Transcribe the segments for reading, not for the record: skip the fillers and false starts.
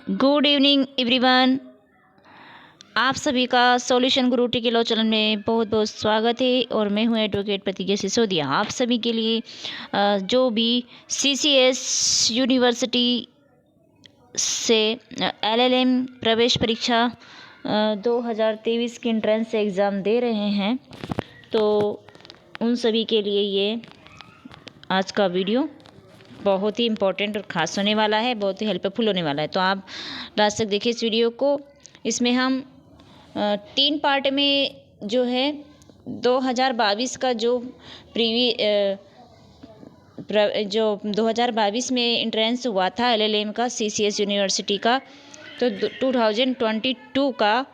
Good evening everyone. आप सभी का सॉल्यूशन गुरु टी के लॉ चैनल में बहुत बहुत स्वागत है और मैं हूं एडवोकेट प्रतिज्ञा सिसोदिया। आप सभी के लिए जो भी CCS यूनिवर्सिटी से LLM प्रवेश परीक्षा 2023 की एंट्रेंस एग्ज़ाम दे रहे हैं, तो उन सभी के लिए ये आज का वीडियो बहुत ही इम्पोर्टेंट और ख़ास होने वाला है, बहुत ही हेल्पफुल होने वाला है। तो आप लास्ट तक देखिए इस वीडियो को। इसमें हम 3 पार्ट में जो है 2022 का जो जो 2022 में एंट्रेंस हुआ था LLM का CCS यूनिवर्सिटी का, तो 2022 का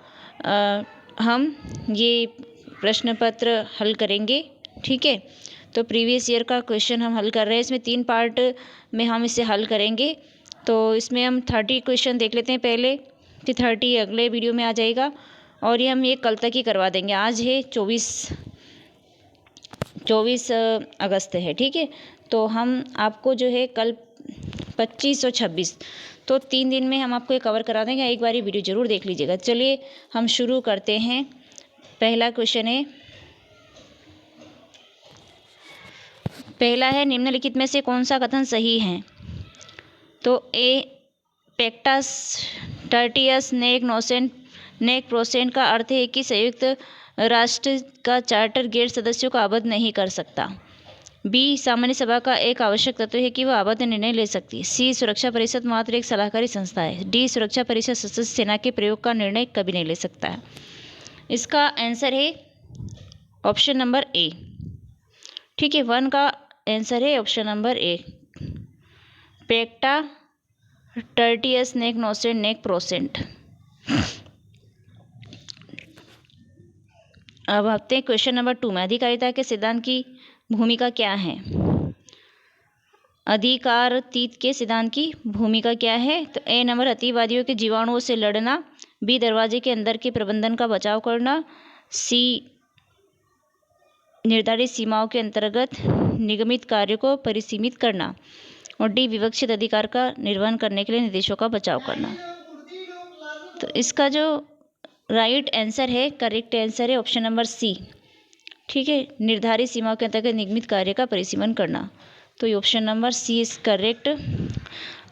हम ये प्रश्न पत्र हल करेंगे। ठीक है, तो प्रीवियस ईयर का क्वेश्चन हम हल कर रहे हैं। इसमें 3 पार्ट में हम इसे हल करेंगे। तो इसमें हम 30 क्वेश्चन देख लेते हैं पहले, फिर 30 अगले वीडियो में आ जाएगा और ये हम कल तक ही करवा देंगे। आज है 24 अगस्त है। ठीक है, तो हम आपको जो है कल 25 और 26, तो 3 दिन में हम आपको ये कवर करा देंगे। एक बार ये वीडियो ज़रूर देख लीजिएगा। चलिए हम शुरू करते हैं। पहला क्वेश्चन है, निम्नलिखित में से कौन सा कथन सही है? तो ए, पेक्टस टर्टियस नेक प्रोसेंट का अर्थ है कि संयुक्त राष्ट्र का चार्टर गैर सदस्यों को आबद्ध नहीं कर सकता। बी, सामान्य सभा का एक आवश्यक तत्व है कि वह आबद्ध निर्णय ले सकती है। सी, सुरक्षा परिषद मात्र एक सलाहकारी संस्था है। डी, सुरक्षा परिषद सशस्त्र सेना के प्रयोग का निर्णय कभी नहीं ले सकता है। इसका आंसर है ऑप्शन नंबर ए। ठीक है, 1 का आंसर है ऑप्शन नंबर ए, पेक्टा टर्टियस नेक प्रोसेंट। अब आते हैं क्वेश्चन नंबर 2 में। अधिकारिता के सिद्धांत की भूमिका क्या है? अधिकारातीत के सिद्धांत की भूमिका क्या है? तो ए नंबर, अतिवादियों के जीवाणुओं से लड़ना। बी, दरवाजे के अंदर के प्रबंधन का बचाव करना। सी, निर्धारित सीमाओं के अंतर्गत निगमित कार्यों को परिसीमित करना। और डी, विवक्षित अधिकार का निर्वहन करने के लिए निर्देशों का बचाव करना। तो इसका जो राइट आंसर है, करेक्ट आंसर है ऑप्शन नंबर सी। ठीक है, निर्धारित सीमाओं के अंतर्गत निगमित कार्य का परिसीमन करना। तो ये option number C is correct.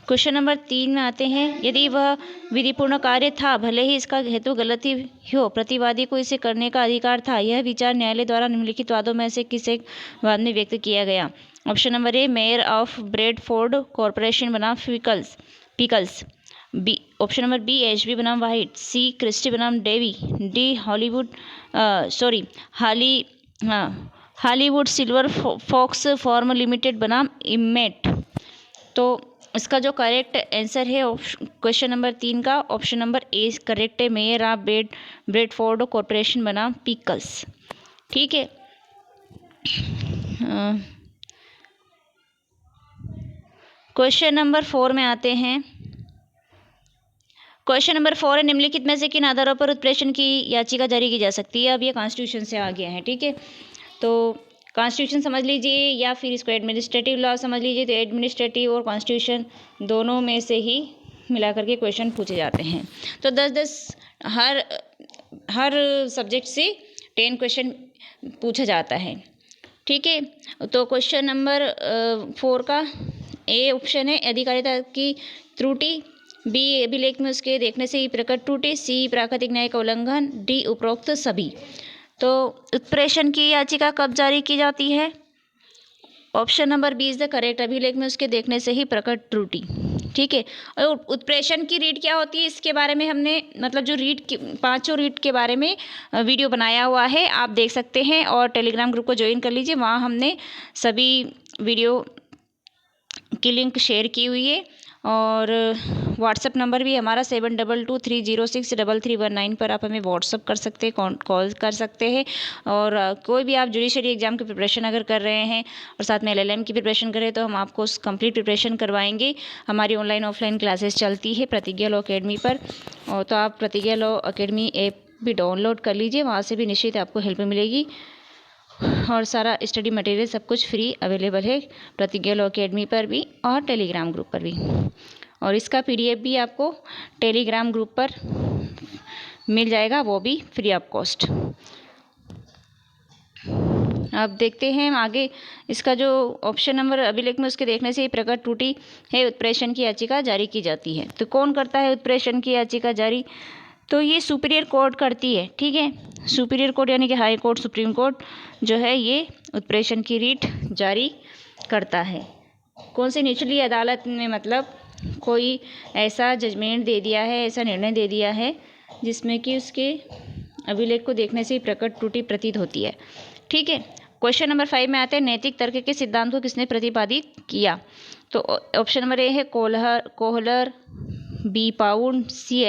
Question number 3 में आते हैं। यदि वह विधिपूर्ण कार्य था, भले ही इसका हेतु गलत ही हो, प्रतिवादी को इसे करने का अधिकार था। यह विचार न्यायालय द्वारा निम्नलिखित वादों में से किस एक वाद में व्यक्त किया गया? Option number A, mayor of Bradford corporation बनाम Pickles. B, option number B, HB बनाम वाइट। सी, क्रिस्टी बनाम Davey. D, Hollywood Silver Fox Farm Limited बनाम इमेट। तो इसका जो करेक्ट आंसर है क्वेश्चन नंबर 3 का ऑप्शन नंबर ए करेक्ट है, मेयर ऑफ ब्रेडफोर्ड कॉरपोरेशन बनाम पिकल्स। ठीक है, क्वेश्चन नंबर 4 में आते हैं। क्वेश्चन नंबर 4 है, निम्नलिखित में से किन आधारों पर उत्प्रेषण की याचिका जारी की जा सकती है? अब ये कॉन्स्टिट्यूशन से आ गया है। ठीक है, तो कॉन्स्टिट्यूशन समझ लीजिए या फिर इसको एडमिनिस्ट्रेटिव लॉ समझ लीजिए। तो एडमिनिस्ट्रेटिव और कॉन्स्टिट्यूशन दोनों में से ही मिला करके क्वेश्चन पूछे जाते हैं। तो 10-10 हर सब्जेक्ट से 10 क्वेश्चन पूछा जाता है। ठीक है, तो क्वेश्चन नंबर 4 का ए ऑप्शन है, अधिकारिता की त्रुटि। बी, अभिलेख में उसके देखने से ही प्रकट त्रुटि। सी, प्राकृतिक न्याय का उल्लंघन। डी, उपरोक्त सभी। तो उत्प्रेषण की याचिका कब जारी की जाती है? Option number B is the correct, अभिलेख में उसके देखने से ही प्रकट त्रुटि। ठीक है, और उत्प्रेषण की रीड क्या होती है, इसके बारे में हमने मतलब जो पांचों रीड के बारे में वीडियो बनाया हुआ है, आप देख सकते हैं। और टेलीग्राम ग्रुप को ज्वाइन कर लीजिए, वहाँ हमने सभी वीडियो की लिंक शेयर की हुई है। और व्हाट्सएप नंबर भी हमारा 7223063319 पर आप हमें व्हाट्सएप कर सकते हैं, कॉल कर सकते हैं। और कोई भी आप जुडिशरी एग्ज़ाम की प्रिपरेशन अगर कर रहे हैं और साथ में LLM की प्रिपरेशन कर रहे हैं, तो हम आपको कंप्लीट प्रिपरेशन करवाएंगे। हमारी ऑनलाइन ऑफलाइन क्लासेस चलती है प्रतिज्ञा लॉ अकेडमी पर। और तो आप प्रतिज्ञा लॉ अकेडमी ऐप भी डाउनलोड कर लीजिए, वहाँ से भी निश्चित आपको हेल्प मिलेगी। और सारा स्टडी मटेरियल सब कुछ फ्री अवेलेबल है प्रतिज्ञा लॉ अकेडमी पर भी और टेलीग्राम ग्रुप पर भी। और इसका PDF भी आपको टेलीग्राम ग्रुप पर मिल जाएगा, वो भी फ्री ऑफ कॉस्ट। अब देखते हैं आगे इसका जो ऑप्शन नंबर अभिलेख में उसके देखने से ही प्रकट त्रुटि है, उत्प्रेषण की याचिका जारी की जाती है। तो कौन करता है उत्प्रेषण की याचिका जारी? तो ये सुपीरियर कोर्ट करती है, ठीक है। सुपीरियर कोर्ट यानी कि हाई कोर्ट, सुप्रीम कोर्ट जो है ये उत्प्रेषण की रीट जारी करता है। कौन सी निचली अदालत ने मतलब कोई ऐसा जजमेंट दे दिया है, ऐसा निर्णय दे दिया है जिसमें कि उसके अभिलेख को देखने से ही प्रकट त्रुटि प्रतीत होती है, ठीक है। क्वेश्चन नंबर 5 में आते हैं नैतिक तर्क के सिद्धांत को किसने प्रतिपादित किया? तो ऑप्शन नंबर ए है Kohler, B Pound, C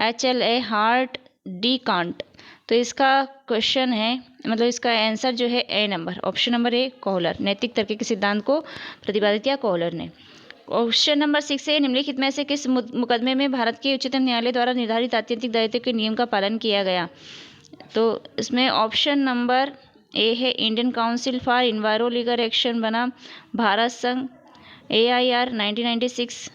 HLA Hart, D Kant. तो इसका क्वेश्चन है मतलब इसका आंसर जो है A number, option number A Kohler, नैतिक तर्क के सिद्धांत को प्रतिपादित किया कोहलर ने। क्वेश्चन नंबर 6 है निम्नलिखित में से किस मुकदमे में भारत के उच्चतम न्यायालय द्वारा निर्धारित आत्यंतिक दायित्व के नियम का पालन किया गया? तो इसमें ऑप्शन नंबर ए है Indian council for enviro legal action बनाम भारत संघ AIR 1996,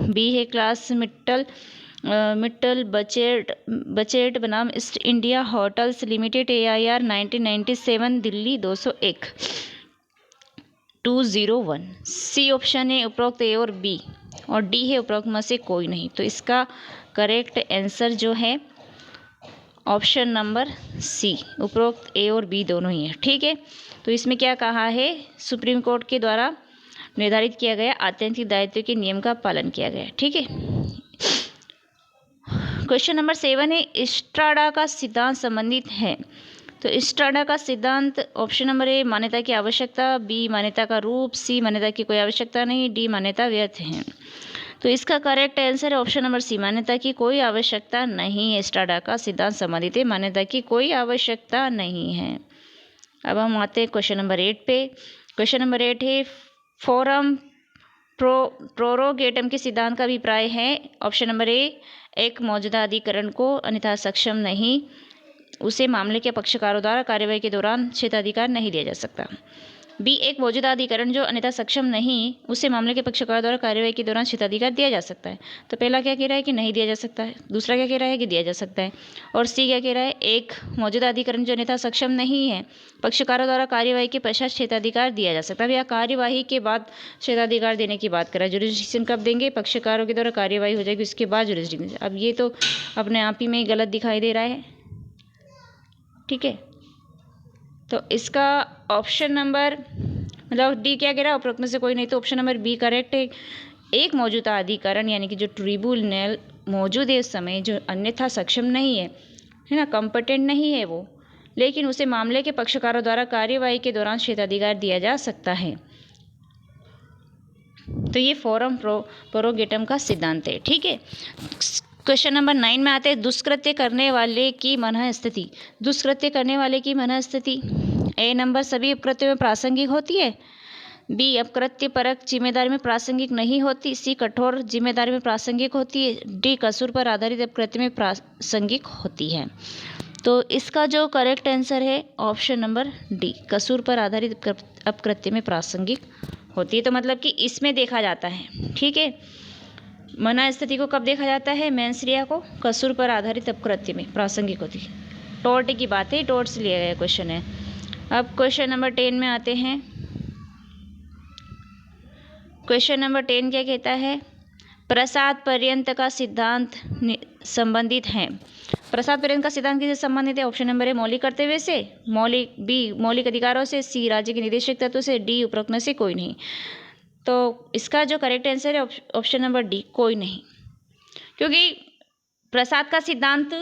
बी है क्लास मिट्टल बचेट बनाम East India hotels limited AIR 1997 Delhi 201 201। C option है उपरोक्त ए और बी, और डी है उपरोक्त में से कोई नहीं। तो इसका करेक्ट आंसर जो है ऑप्शन नंबर सी, उपरोक्त ए और बी दोनों ही है, ठीक है। तो इसमें क्या कहा है? सुप्रीम कोर्ट के द्वारा निर्धारित किया गया आत्यंतिक दायित्व के नियम का पालन किया गया, ठीक है। क्वेश्चन नंबर 7 है इस्ट्राडा का सिद्धांत संबंधित है। तो इस्ट्राडा का सिद्धांत ऑप्शन नंबर ए मान्यता की आवश्यकता, बी मान्यता का रूप, सी मान्यता की कोई आवश्यकता नहीं, डी मान्यता व्यर्थ है। तो इसका करेक्ट आंसर है ऑप्शन नंबर सी, मान्यता की कोई आवश्यकता नहीं है। इस्ट्राडा का सिद्धांत संबंधित है, मान्यता की कोई आवश्यकता नहीं है। अब हम आते हैं क्वेश्चन नंबर 8 पे। क्वेश्चन नंबर 8 है फोरम प्रोरोगेटम के सिद्धांत का अभिप्राय है। ऑप्शन नंबर ए एक मौजूदा अधिकरण को अन्यथा सक्षम नहीं, उसे मामले के पक्षकारों द्वारा कार्यवाही के दौरान क्षेत्राधिकार नहीं दिया जा सकता। बी एक मौजूदा अधिकरण जो अन्यथा सक्षम नहीं, उसे मामले के पक्षकार द्वारा कार्यवाही के दौरान क्षेत्राधिकार दिया जा सकता है। तो पहला क्या कह रहा है कि नहीं दिया जा सकता है, दूसरा क्या कह रहा है कि दिया जा सकता है, और सी क्या कह रहा है एक मौजूदा अधिकरण जो अन्यथा सक्षम नहीं है, पक्षकारों द्वारा कार्यवाही के पश्चात क्षेत्राधिकार दिया जा सकता है। भैया कार्यवाही के बाद क्षेत्राधिकार देने की बात कर रहा है। जुरिस्डिक्शन कब देंगे? पक्षकारों के द्वारा कार्यवाही हो जाएगी उसके बाद जुरिस्डिक्शन। अब ये तो अपने आप ही में गलत दिखाई दे रहा है, ठीक है। तो इसका ऑप्शन नंबर मतलब डी क्या कह रहा है? उपरोक्त में से कोई नहीं, तो ऑप्शन नंबर बी करेक्ट है। एक मौजूदा अधिकरण यानी कि जो ट्रिब्यूनल मौजूद है उस समय जो अन्यथा सक्षम नहीं है ना, कॉम्पिटेंट नहीं है वो, लेकिन उसे मामले के पक्षकारों द्वारा कार्यवाही के दौरान क्षेत्राधिकार दिया जा सकता है। तो ये फोरम प्रोरोगेटम का सिद्धांत है, ठीक है। क्वेश्चन नंबर 9 में आते हैं दुष्कृत्य करने वाले की मनःस्थिति। दुष्कृत्य करने वाले की मनःस्थिति ए नंबर सभी अपकृत्यों में प्रासंगिक होती है, बी अपकृत्य परक जिम्मेदारी में प्रासंगिक नहीं होती, सी कठोर जिम्मेदारी में प्रासंगिक होती है, डी कसूर पर आधारित अपकृत्य में प्रासंगिक होती है। तो इसका जो करेक्ट आंसर है ऑप्शन नंबर डी, कसूर पर आधारित अपकृत्य में प्रासंगिक होती है। तो मतलब कि इसमें देखा जाता है, ठीक है। मनःस्थिति को कब देखा जाता है? मेंसरिया को कसूर पर आधारित अपकृत्य में प्रासंगिक होती है। टॉर्ट की बात है, टॉर्ट से लिया गया क्वेश्चन है। अब क्वेश्चन नंबर 10 में आते हैं। क्वेश्चन नंबर 10 क्या कहता है? प्रसाद पर्यंत का सिद्धांत संबंधित है। प्रसाद पर्यंत का सिद्धांत किससे संबंधित है? ऑप्शन नंबर ए मौलिक कर्तव्य से, बी मौलिक अधिकारों से, सी राज्य के निदेशक तत्व से, डी उपरोक्त में से कोई नहीं। तो इसका जो करेक्ट आंसर है ऑप्शन नंबर डी, कोई नहीं, क्योंकि प्रसाद का सिद्धांत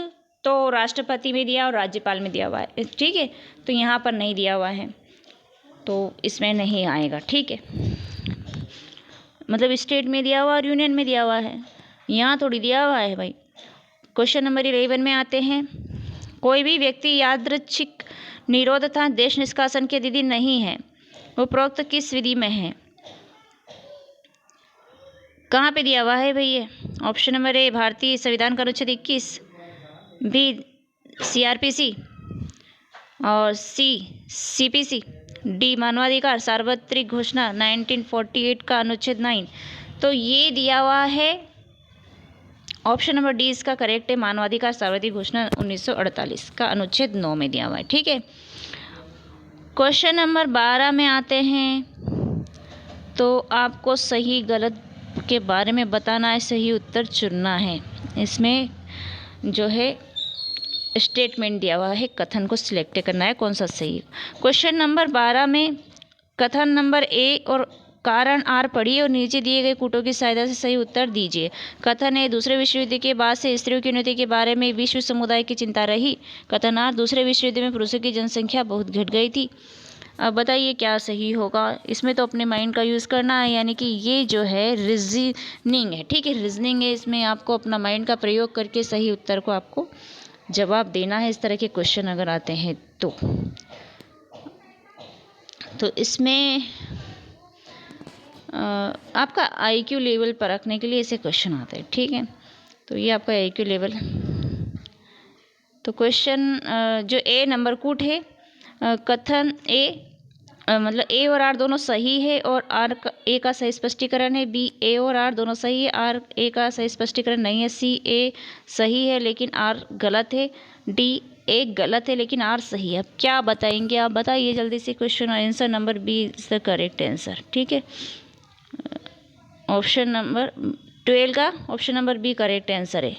तो राष्ट्रपति में दिया और राज्यपाल में दिया हुआ है, ठीक है। तो यहाँ पर नहीं दिया हुआ है, तो इसमें नहीं आएगा, ठीक है। मतलब स्टेट में दिया हुआ और यूनियन में दिया हुआ है, यहाँ थोड़ी दिया हुआ है भाई। क्वेश्चन नंबर 11 में आते हैं। कोई भी व्यक्ति यादृच्छिक निरोध तथा देश निष्कासन के अधीन नहीं है, उपरोक्त किस विधि में है? कहाँ पे दिया हुआ है भैया? ऑप्शन नंबर ए भारतीय संविधान का अनुच्छेद 21, बी CRPC और सी CPC, डी मानवाधिकार सार्वत्रिक घोषणा 1948 का अनुच्छेद 9, तो ये दिया हुआ है, ऑप्शन नंबर डी इसका करेक्ट है। मानवाधिकार सार्वत्रिक घोषणा 1948 का अनुच्छेद 9 में दिया हुआ है, ठीक है। क्वेश्चन नंबर 12 में आते हैं। तो आपको सही गलत के बारे में बताना है, सही उत्तर चुनना है। इसमें जो है स्टेटमेंट दिया हुआ है, कथन को सिलेक्ट करना है कौन सा सही। क्वेश्चन नंबर 12 में कथन नंबर ए और कारण आर पढ़िए और नीचे दिए गए कूटों की सहायता से सही उत्तर दीजिए। कथन ए, दूसरे विश्व युद्ध के बाद से स्त्रियों की उन्नति के बारे में विश्व समुदाय की चिंता रही। कथन आर, दूसरे विश्व युद्ध में पुरुषों की जनसंख्या बहुत घट गई थी। अब बताइए क्या सही होगा। इसमें तो अपने माइंड का यूज़ करना है, यानी कि ये जो है रीजनिंग है, ठीक है, रीजनिंग है। इसमें आपको अपना माइंड का प्रयोग करके सही उत्तर को आपको जवाब देना है। इस तरह के क्वेश्चन अगर आते हैं तो इसमें आपका आईक्यू लेवल परखने के लिए ऐसे क्वेश्चन आते हैं, ठीक है। तो ये आपका आईक्यू लेवल। तो क्वेश्चन जो ए नंबर कूट है, कथन ए मतलब ए और आर दोनों सही है और आर ए का सही स्पष्टीकरण है। बी, ए और आर दोनों सही है, आर ए का सही स्पष्टीकरण नहीं है। सी, ए सही है लेकिन आर गलत है। डी, ए गलत है लेकिन आर सही है। अब क्या बताएंगे आप, बताइए जल्दी से। Question answer number B is the correct answer, ठीक है। ऑप्शन नंबर 12 का option number B correct answer है।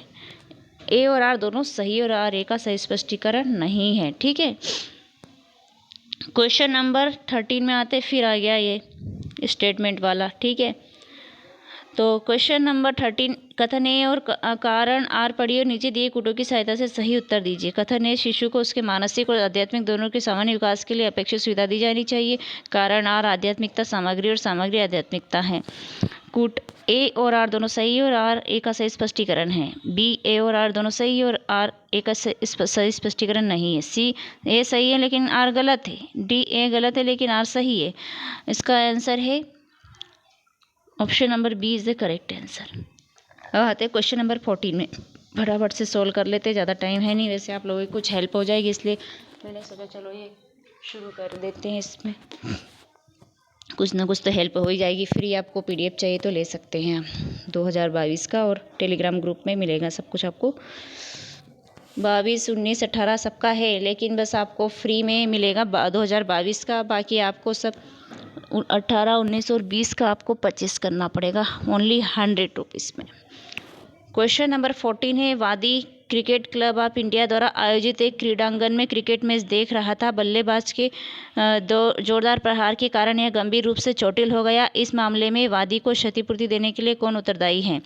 ए और आर दोनों सही और आर ए का सही स्पष्टीकरण नहीं है, ठीक है। क्वेश्चन नंबर 13 में आते, फिर आ गया ये स्टेटमेंट वाला, ठीक है। तो क्वेश्चन नंबर 13, कथन ए और कारण आर पढ़िए और नीचे दिए कूटों की सहायता से सही उत्तर दीजिए। कथन ए, शिशु को उसके मानसिक और आध्यात्मिक दोनों के सामान्य विकास के लिए अपेक्षित सुविधा दी जानी चाहिए। कारण आर आध्यात्मिकता सामग्री और सामग्री आध्यात्मिकता है। कूट ए और आर दोनों सही और आर ए का सही स्पष्टीकरण है। बी, ए और आर दोनों सही और आर ए का सही स्पष्टीकरण नहीं है। सी, ए सही है लेकिन आर गलत है। डी, ए गलत है लेकिन आर सही है। इसका आंसर है option number B is the correct answer. अब आते हैं क्वेश्चन नंबर 14 में, फटाफट से सोल्व कर लेते, ज़्यादा टाइम है नहीं। वैसे आप लोगों की कुछ हेल्प हो जाएगी इसलिए मैंने सोचा चलो ये शुरू कर देते हैं। इसमें कुछ ना कुछ तो हेल्प हो ही जाएगी। फ्री आपको पीडीएफ चाहिए तो ले सकते हैं आप 2022 का, और टेलीग्राम ग्रुप में मिलेगा सब कुछ आपको। 22, 19, 18 सबका है, लेकिन बस आपको फ्री में मिलेगा 2022 का। बाकी आपको सब 18, 19 और 20 का आपको परचेस करना पड़ेगा ओनली 100 रुपीज़ में। क्वेश्चन नंबर 14 है, वादी क्रिकेट क्लब ऑफ इंडिया द्वारा आयोजित एक क्रीडांगन में क्रिकेट मैच देख रहा था। बल्लेबाज के दो जोरदार प्रहार के कारण यह गंभीर रूप से चोटिल हो गया। इस मामले में वादी को क्षतिपूर्ति देने के लिए कौन उत्तरदायी है।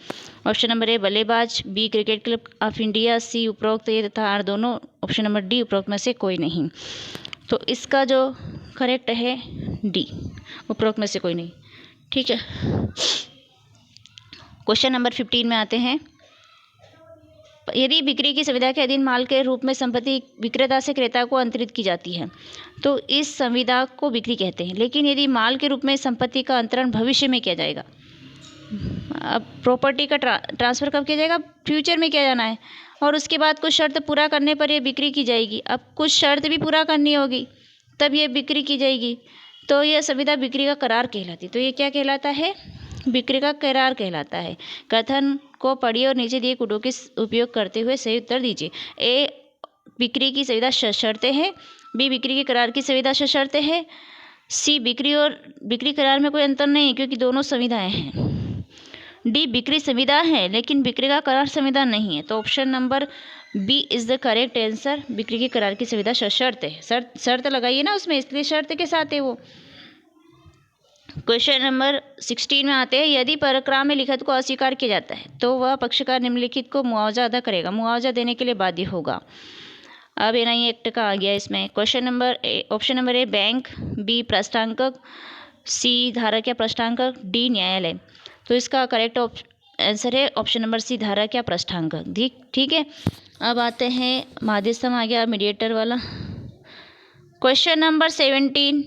ऑप्शन नंबर ए बल्लेबाज, B cricket club of India, C उपरोक्त ए तथा आर दोनों, ऑप्शन नंबर डी उपरोक्त में से कोई नहीं। तो इसका जो करेक्ट है डी, उपरोक्त में से कोई नहीं, ठीक है। क्वेश्चन नंबर 15 में आते हैं। यदि बिक्री की संविदा के अधीन माल के रूप में संपत्ति विक्रेता से क्रेता को अंतरित की जाती है तो इस संविदा को बिक्री कहते हैं। लेकिन यदि माल के रूप में संपत्ति का अंतरण भविष्य में किया जाएगा, अब प्रॉपर्टी का ट्रांसफ़र कब किया जाएगा, फ्यूचर में किया जाना है, और उसके बाद कुछ शर्त पूरा करने पर यह बिक्री की जाएगी। अब कुछ शर्त भी पूरा करनी होगी तब ये बिक्री की जाएगी, तो यह संविदा बिक्री का करार कहलाती। तो ये क्या कहलाता है, बिक्री का करार कहलाता है। कथन को पढ़िए और नीचे दिए कूटों के उपयोग करते हुए सही उत्तर दीजिए। ए, बिक्री की संविदा शर्तें हैं। बी, बिक्री के करार की संविदा शर्तें हैं। सी, बिक्री और बिक्री करार में कोई अंतर नहीं है क्योंकि दोनों संविदाएं हैं। डी, बिक्री संविदा है लेकिन बिक्री का करार संविदा नहीं है। तो option number B is the correct answer. बिक्री के करार की संविदा शर्त है, शर्त लगाइए ना उसमें, इसलिए शर्त के साथ है वो। क्वेश्चन नंबर 16 में आते हैं। यदि प्रकरण में लिखित को अस्वीकार किया जाता है तो वह पक्षकार निम्नलिखित को मुआवजा अदा करेगा, मुआवजा देने के लिए बाध्य होगा। अब एनआई एक्ट का आ गया इसमें। Question number option number A bank, B प्रश्नांकक, सी धारक या प्रश्नांकक, डी न्यायालय। तो इसका करेक्ट आंसर है ऑप्शन नंबर सी धारक या प्रश्नांकक, ठीक है। अब आते हैं माध्यस्थम आ गया मीडिएटर वाला। क्वेश्चन नंबर 17,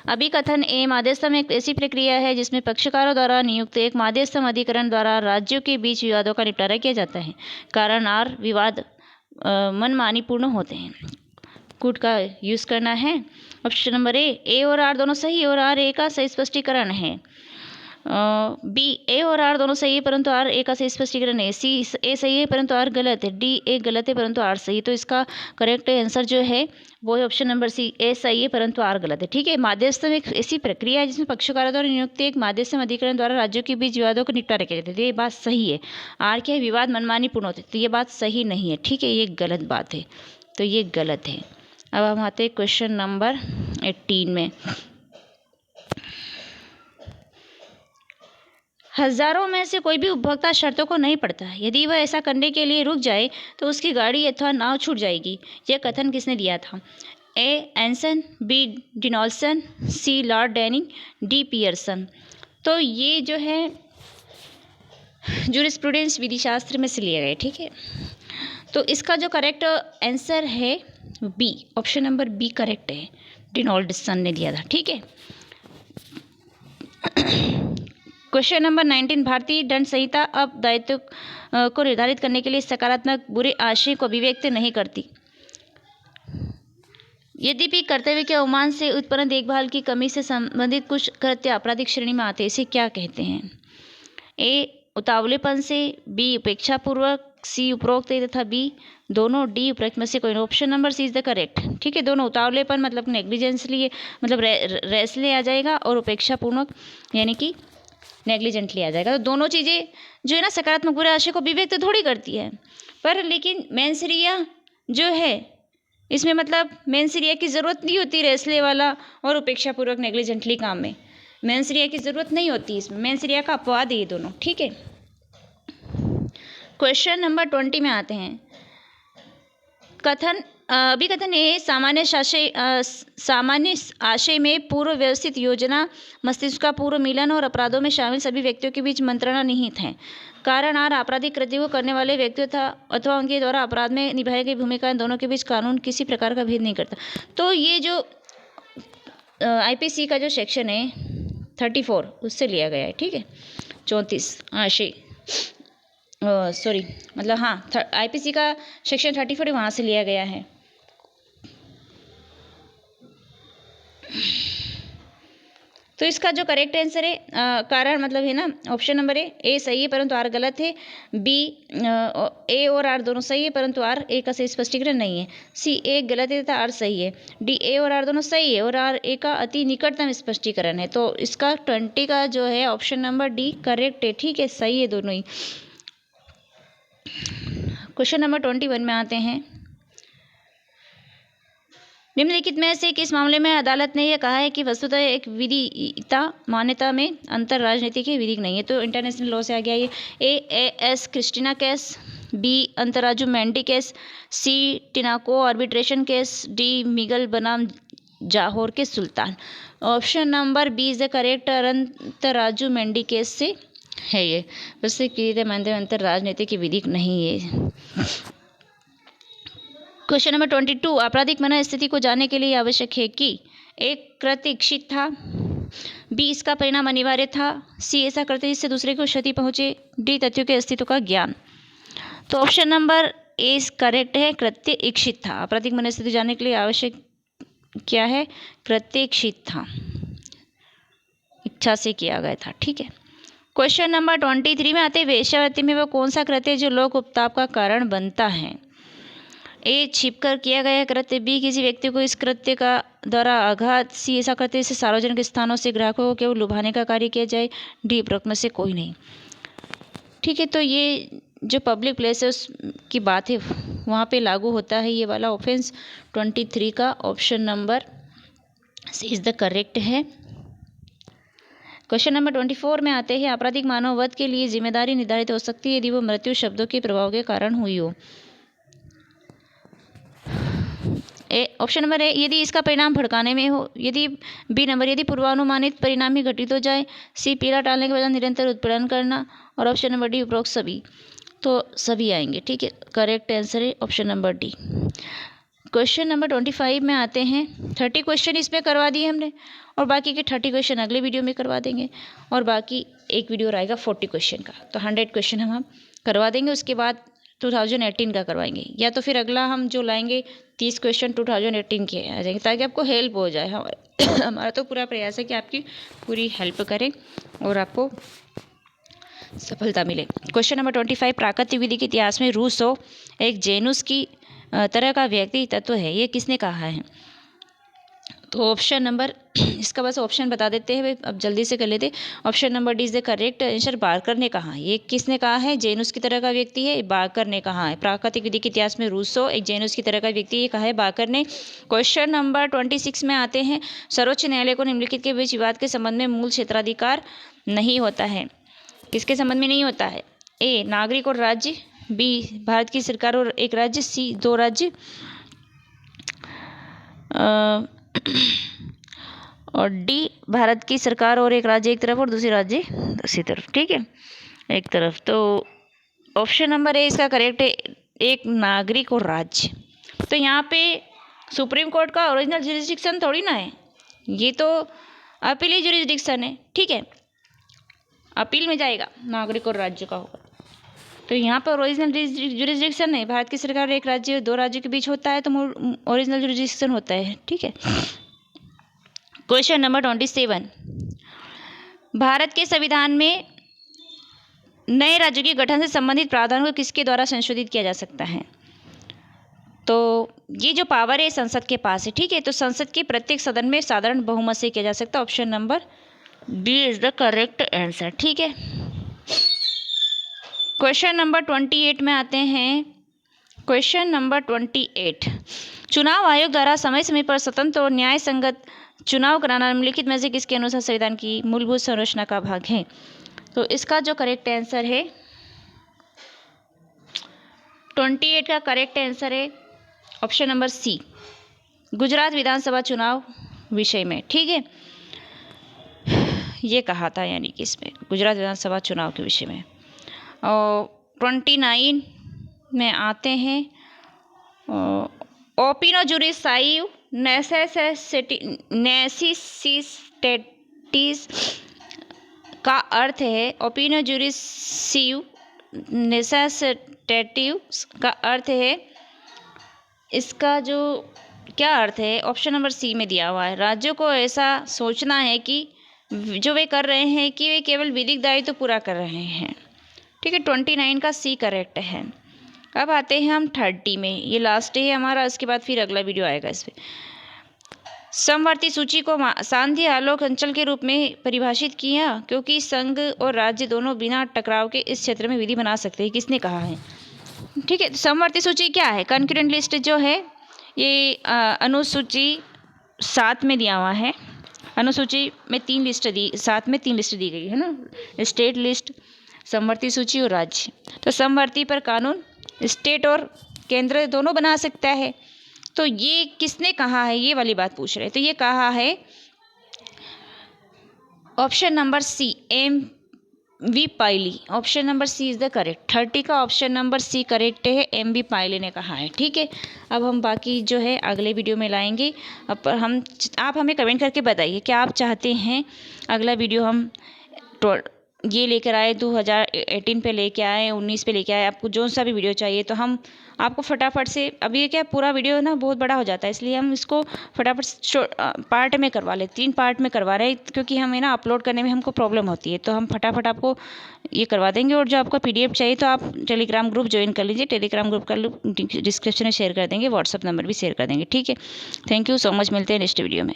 अभिकथन ए, मध्यस्थम एक ऐसी प्रक्रिया है जिसमें पक्षकारों द्वारा नियुक्त एक मध्यस्थम अधिकरण द्वारा राज्यों के बीच विवादों का निपटारा किया जाता है। कारण आर विवाद मनमानीपूर्ण होते हैं। कूट का यूज़ करना है। ऑप्शन नंबर ए और आर दोनों सही और आर ए का सही स्पष्टीकरण है। बी ए और आर दोनों सही है परंतु आर ए का सही स्पष्टीकरण है। सी ए सही है परंतु आर गलत है। डी ए गलत है परंतु आर सही है। तो इसका करेक्ट आंसर जो है वो है ऑप्शन नंबर सी, ए सही है परंतु आर गलत है। ठीक है, मध्यस्थता एक ऐसी प्रक्रिया है जिसमें पक्षकारों द्वारा नियुक्त एक मध्यस्थता अधिकरण द्वारा राज्यों के बीच विवादों का निपटारा किया जाता है। तो ये बात सही है। आर क्या है, विवाद मनमानी पूर्ण होते, तो ये बात सही नहीं है। ठीक है, ये गलत बात है, तो ये गलत है। अब हम आते हैं क्वेश्चन नंबर 18 में। हजारों में से कोई भी उपभोक्ता शर्तों को नहीं पढ़ता। यदि वह ऐसा करने के लिए रुक जाए तो उसकी गाड़ी अथवा नाव छूट जाएगी। यह कथन किसने दिया था? ए एंसन, बी डिनॉल्सन, सी लॉर्ड डैनिंग, डी पियर्सन। तो ये जो है जूरिस्प्रूडेंस विधि शास्त्र में से लिया गया है। ठीक है, तो इसका जो करेक्ट आंसर है B, option number B correct है, डिनॉल्डसन ने दिया था। ठीक है, क्वेश्चन नंबर 19, भारतीय दंड संहिता अब दायित्व को निर्धारित करने के लिए सकारात्मक बुरे आशय को अभिव्यक्त नहीं करती। यद्यपि कर्तव्य के अवमान से उत्पन्न देखभाल की कमी से संबंधित कुछ कृत्य आपराधिक श्रेणी में आते हैं। इसे क्या कहते हैं? ए उतावलेपन से, बी उपेक्षापूर्वक, सी उपरोक्त तथा बी दोनों, डी उपरोक्त में से कोई। Option number C is the correct. ठीक है, दोनों, उतावलेपन मतलब नेग्लिजेंसली मतलब रेसले आ जाएगा और उपेक्षापूर्वक यानी कि नेग्लिजेंटली आ जाएगा। तो दोनों चीज़ें जो है ना सकारात्मक बुरे आशय को अभिव्यक्त थोड़ी करती है, पर लेकिन मेंसरिया जो है इसमें मतलब मेंसरिया की ज़रूरत नहीं होती रेसले वाला और उपेक्षापूर्वक नेग्लिजेंटली काम में। मेंसरिया की ज़रूरत नहीं होती इसमें, मेंसरिया का अपवाद है ये दोनों। ठीक है, क्वेश्चन नंबर 20 में आते हैं। अभिकथन ये सामान्य आशय में पूर्व व्यवस्थित योजना, मस्तिष्क का पूर्व मिलन और अपराधों में शामिल सभी व्यक्तियों के बीच मंत्रणा निहित है। कारण आर आपराधिक कृत्य को करने वाले व्यक्तियों अथवा उनके द्वारा अपराध में निभाई गई भूमिका दोनों के बीच कानून किसी प्रकार का भेद नहीं करता। तो ये जो आईपीसी का जो सेक्शन है 34 उससे लिया गया है। ठीक है, 34 आशय मतलब हाँ आईपीसी का सेक्शन 34 वहाँ से लिया गया है। तो इसका जो करेक्ट आंसर है कारण मतलब है ना ऑप्शन नंबर ए सही है परंतु आर गलत है। बी ए और आर दोनों सही है परंतु आर ए का सही स्पष्टीकरण नहीं है। सी ए गलत है तथा आर सही है। डी ए और आर दोनों सही है और आर ए का अति निकटतम स्पष्टीकरण है। तो इसका 20 का जो है ऑप्शन नंबर डी करेक्ट है। ठीक है, सही है दोनों ही। क्वेश्चन नंबर 21 में आते हैं। निम्नलिखित में से किस मामले में अदालत ने यह कहा है कि वस्तुतः एक विधिता मान्यता में अंतर राजनीतिक है, विधिक नहीं है? तो इंटरनेशनल लॉ से आ गया ये। A S Cristina case, B अंतराजू मैंडी case, C Tinoco arbitration case, D Mighell बनाम जाहोर के sultan. Option number B is the correct, अंतराजू मैंडी केस से है ये। वैसे कि मानते अंतर राजनीतिक की विधिक नहीं है। क्वेश्चन नंबर 22, आपराधिक मन स्थिति को जानने के लिए आवश्यक है कि एक कृत्य इच्छित था, बी इसका परिणाम अनिवार्य था, सी ऐसा करते जिससे दूसरे को क्षति पहुंचे, डी तथ्यों के अस्तित्व का ज्ञान। तो ऑप्शन नंबर ए करेक्ट है, कृत्य इच्छित था। आपराधिक मन स्थिति जानने के लिए आवश्यक क्या है? कृत्य इच्छित था, इच्छा से किया गया था। ठीक है, क्वेश्चन नंबर 23 में आते हैं। वेश्यावृत्ति में वह कौन सा कृत्य जो लोक उपताप का कारण बनता है? ए छिपकर किया गया कृत्य, बी किसी व्यक्ति को इस कृत्य का द्वारा आघात, सी ऐसा करते जिससे सार्वजनिक स्थानों से ग्राहकों को केवल लुभाने का कार्य किया जाए, डी उपरोक्त में से कोई नहीं। ठीक है, तो ये जो पब्लिक प्लेस है उसकी बात है वहाँ पे लागू होता है ये वाला ऑफेंस। 23 का option number C is the correct है। क्वेश्चन नंबर 24 में आते हैं। आपराधिक मानव वध के लिए जिम्मेदारी निर्धारित हो सकती है यदि वो मृत्यु शब्दों के प्रभाव के कारण हुई हो। ऑप्शन नंबर ए यदि इसका परिणाम भड़काने में हो, यदि बी नंबर यदि पूर्वानुमानित परिणाम ही घटित हो जाए, सी पीड़ा टालने के बजाय निरंतर उत्पीड़न करना, और ऑप्शन नंबर डी उपरोक्त सभी। तो सभी आएंगे। ठीक है, करेक्ट आंसर है option number D. Question number 25 में आते हैं। 30 क्वेश्चन इसमें करवा दिए हमने और बाकी के 30 क्वेश्चन अगले वीडियो में करवा देंगे और बाकी एक वीडियो रहेगा 40 क्वेश्चन का। तो 100 क्वेश्चन हम करवा देंगे। उसके बाद 2018 का करवाएंगे, या तो फिर अगला हम जो लाएंगे 30 क्वेश्चन 2018 के आ जाएंगे, ताकि आपको हेल्प हो जाए। हमारा तो पूरा प्रयास है कि आपकी पूरी हेल्प करें और आपको सफलता मिले। क्वेश्चन नंबर 25, प्राकृतिक विधि के इतिहास में रूसो एक जेनुस की तरह का व्यक्ति तत्व है, ये किसने कहा है? तो ऑप्शन नंबर, इसका बस ऑप्शन बता देते हैं, अब जल्दी से कर लेते। Option number D is the correct answer, Barker ने कहा। ये किसने कहा है? जेनुस की तरह का व्यक्ति है, बार्कर ने कहा है। प्राकृतिक विधि के इतिहास में रूसो एक जेनुस की तरह का व्यक्ति, ये कहा है बार्कर ने। क्वेश्चन नंबर 26 में आते हैं, सर्वोच्च न्यायालय को निम्नलिखित के बीच विवाद के संबंध में मूल क्षेत्राधिकार नहीं होता है, किसके संबंध में नहीं होता है? ए नागरिक और राज्य, बी भारत की सरकार और एक राज्य, सी 2 राज्य और डी भारत की सरकार और एक राज्य एक तरफ और दूसरी राज्य दूसरी तरफ। ठीक है, एक तरफ। तो ऑप्शन नंबर ए इसका करेक्ट है, एक नागरिक और राज्य। तो यहाँ पे सुप्रीम कोर्ट का ओरिजिनल जुरिस्डिक्शन थोड़ी ना है, ये तो अपीली जुरिस्डिक्शन है। ठीक है, अपील में जाएगा, नागरिक और राज्य का होगा। तो यहाँ पर ओरिजिनल जुरिस्डिक्शन है, भारत की सरकार एक राज्य 2 राज्यों के बीच होता है तो ओरिजिनल जुरिस्डिक्शन होता है। ठीक है, क्वेश्चन नंबर 27, भारत के संविधान में नए राज्यों के गठन से संबंधित प्रावधानों को किसके द्वारा संशोधित किया जा सकता है? तो ये जो पावर है संसद के पास है। ठीक है, तो संसद के प्रत्येक सदन में साधारण बहुमत से किया जा सकता है। Option number B is the correct answer. ठीक है, क्वेश्चन नंबर 28 में आते हैं। क्वेश्चन नंबर 28, चुनाव आयोग द्वारा समय समय पर स्वतंत्र और न्याय संगत चुनाव कराना निम्नलिखित में से किसके अनुसार संविधान की मूलभूत संरचना का भाग है? तो इसका जो करेक्ट आंसर है 28 का करेक्ट आंसर है ऑप्शन नंबर सी, गुजरात विधानसभा चुनाव विषय में। ठीक है, ये कहा था, यानी कि इसमें गुजरात विधानसभा चुनाव के विषय में। और 29 में आते हैं, ओपिनो जुरिस साइव नेसेसिटेटिस का अर्थ है, ओपिनो जुरिस सीव नेसेसिटेटिव का अर्थ है, इसका जो क्या अर्थ है ऑप्शन नंबर सी में दिया हुआ है, राज्यों को ऐसा सोचना है कि जो वे कर रहे हैं कि वे केवल विधिक दायित्व तो पूरा कर रहे हैं। ठीक है, 29 का सी करेक्ट है। अब आते हैं हम 30 में, ये लास्ट है हमारा, उसके बाद फिर अगला वीडियो आएगा इस पर। समवर्ती सूची को सांध्य आलोक अंचल के रूप में परिभाषित किया क्योंकि संघ और राज्य दोनों बिना टकराव के इस क्षेत्र में विधि बना सकते हैं, किसने कहा है? ठीक है, तो समवर्ती सूची क्या है? कंकरेंट लिस्ट जो है ये अनुसूची 7 में दिया हुआ है। अनुसूची में 3 लिस्ट दी, 7 में 3 लिस्ट दी गई है ना, स्टेट लिस्ट, समवर्ती सूची और राज्य। तो समवर्ती पर कानून स्टेट और केंद्र दोनों बना सकता है। तो ये किसने कहा है, ये वाली बात पूछ रहे हैं। तो ये कहा है option number C, M V Pylee. Option number C is the correct. 30 का ऑप्शन नंबर सी करेक्ट है, एम वी पाइली ने कहा है। ठीक है, अब हम बाकी जो है अगले वीडियो में लाएंगे। अब आप हमें कमेंट करके बताइए क्या आप चाहते हैं अगला वीडियो हम ये लेकर आए, 2018 पे लेके आए, 19 पे लेके आए, आपको जो सा भी वीडियो चाहिए तो हम आपको फटाफट से, अब ये क्या पूरा वीडियो ना बहुत बड़ा हो जाता है, इसलिए हम इसको फटाफट पार्ट में करवा लें, 3 पार्ट में करवा रहे हैं, क्योंकि हमें ना अपलोड करने में हमको प्रॉब्लम होती है। तो हम फटाफट आपको ये करवा देंगे। और जो आपको PDF चाहिए तो आप टेलीग्राम ग्रुप ज्वाइन कर लीजिए, टेलीग्राम ग्रुप का डिस्क्रिप्शन में शेयर कर देंगे, व्हाट्सअप नंबर भी शेयर कर देंगे। ठीक है, थैंक यू सो मच, मिलते हैं नेक्स्ट वीडियो में।